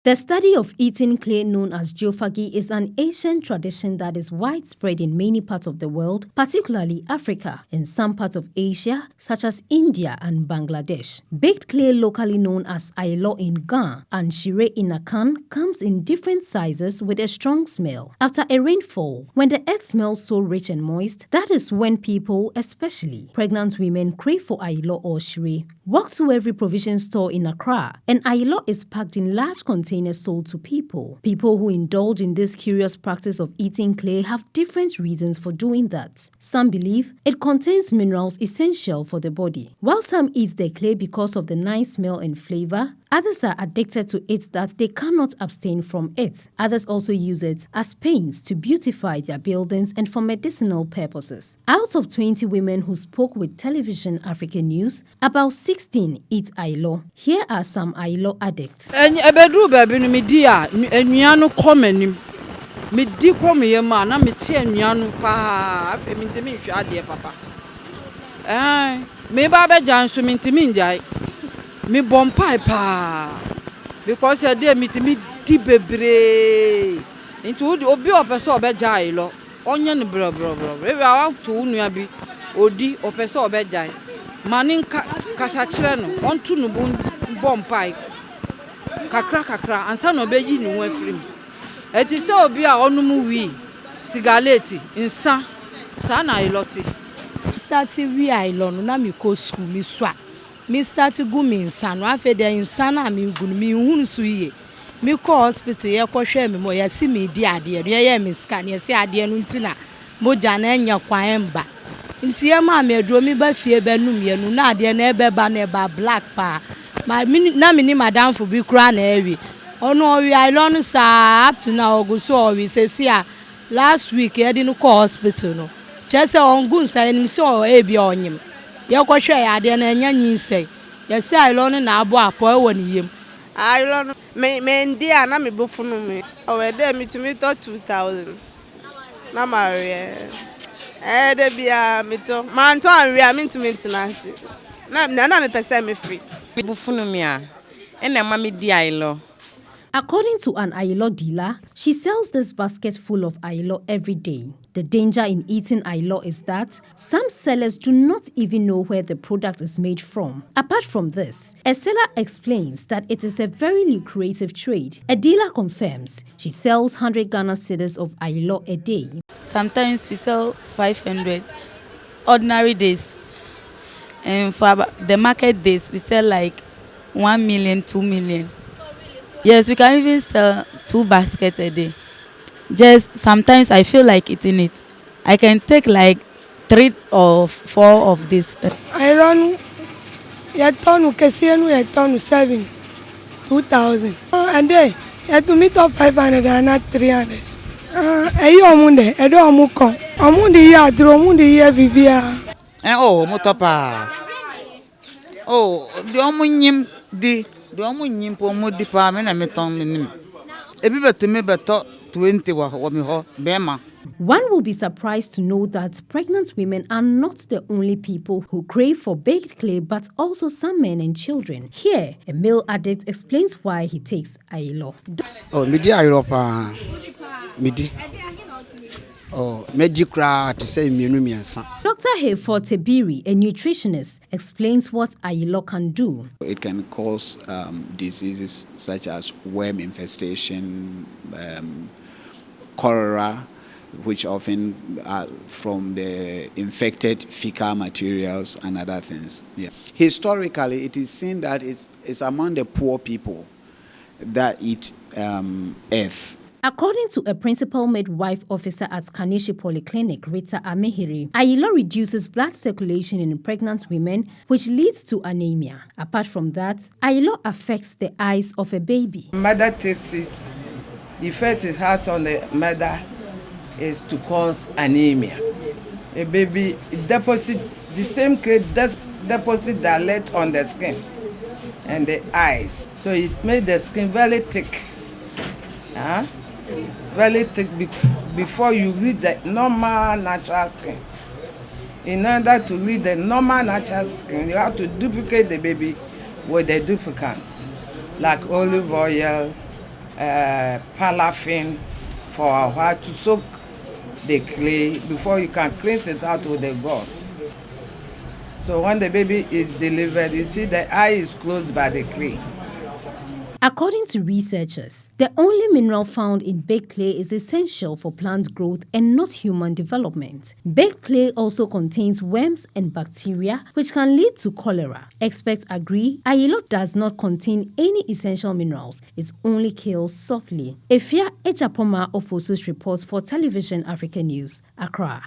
The study of eating clay known as geophagy is an ancient tradition that is widespread in many parts of the world, particularly Africa, and some parts of Asia, such as India and Bangladesh. Baked clay, locally known as ailo in Ghana and shire in Akan, comes in different sizes with a strong smell. After a rainfall, when the earth smells so rich and moist, that is when people, especially pregnant women, crave for ailo or shire. Walk to every provision store in Accra, and ailo is packed in large containers sold to people. People who indulge in this curious practice of eating clay have different reasons for doing that. Some believe it contains minerals essential for the body, while some eat the clay because of the nice smell and flavor. Others are addicted to it that they cannot abstain from it. Others also use it as paints to beautify their buildings and for medicinal purposes. Out of 20 women who spoke with Television African News, about 16 eat ailo. Here are some ailo addicts. Me bompai pa because you dey meet me di bebre into obi opeso obeja ilo onye ni bro we want to nua bi odi opeso obeja mani kasa kire no onto no bompai kakra ansa no obeji ni won afrim eti se obi a onum wi sigaleti insa sa na iloti start wi ilo no na me ko school mi swa me start go me insano afa de insana me gun me hunu so ye me call hospital ye ko hwe me mo ya si me di ade ye me scan ye si ade no ntina moja na enya kwan mba nti ye ma me aduro me ba fie ba num ye nu na ade na ebe ba na eba black pa ma na me ni madam fo bi kura na ewi ono owi I learn sa up to now go so owi se sia last week ye di no call hospital no chese on gun sa ni so e bi onyim ye ko hwe ya de na nya nyinsei ye se ailo no na abo apo e woni yem ailo no me ndi ana me bofunu me o we de me to me to 2000 na marie de bia me to man to anwe me to maintenance na me pese me free bofunu me a ena ma me di ailo. According to an ailo dealer, she sells this basket full of ailo every day. The danger in eating ailo is that some sellers do not even know where the product is made from. Apart from this, a seller explains that it is a very lucrative trade. A dealer confirms she sells 100 Ghana cedis of ailo a day. Sometimes we sell 500 ordinary days, and for the market days we sell like 1 million, 2 million. Yes, we can even sell 2 baskets a day. Just sometimes I feel like eating it. I can take like 3 or 4 of this. I run a ton of casino, a ton of 7, 2,000. And then you to meet up 500 and not 300. Ayo munde, edo amuko. Amundi ya, dromundi ya bibia. Oh, motapa. Oh, the omunyim di. The omunyim po mudi pa me na meton minim. Ebi betime beto 20 wa mi ho bema. One will be surprised to know that pregnant women are not the only people who crave for baked clay, but also some men and children. Here, a male addict explains why he takes ailo. Oh, midi ailo pa. Midi. Oh, medicra to say miensa. Dr. Hefo Tebiri, a nutritionist, explains what ailo can do. It can cause diseases such as worm infestation, cholera, which often are from the infected fecal materials and other things. Yeah. Historically, it is seen that it's among the poor people that eat earth. According to a principal midwife officer at Kanishi Polyclinic, Rita Amehiri, ailo reduces blood circulation in pregnant women, which leads to anemia. Apart from that, ailo affects the eyes of a baby. Mother takes it. The effect it has on the mother is to cause anemia. A baby deposit the same deposit dilate on the skin and the eyes, so it made the skin very thick. Very thick before you read the normal natural skin. In order to read the normal natural skin, you have to duplicate the baby with the duplicants, like olive oil, paraffin for a while to soak the clay before you can cleanse it out with the gauze. So when the baby is delivered, you see the eye is closed by the clay. According to researchers, the only mineral found in baked clay is essential for plant growth and not human development. Baked clay also contains worms and bacteria which can lead to cholera. Experts agree ayilo does not contain any essential minerals. It only kills softly. Efia Ejapoma of Osus reports for Television Africa News, Accra.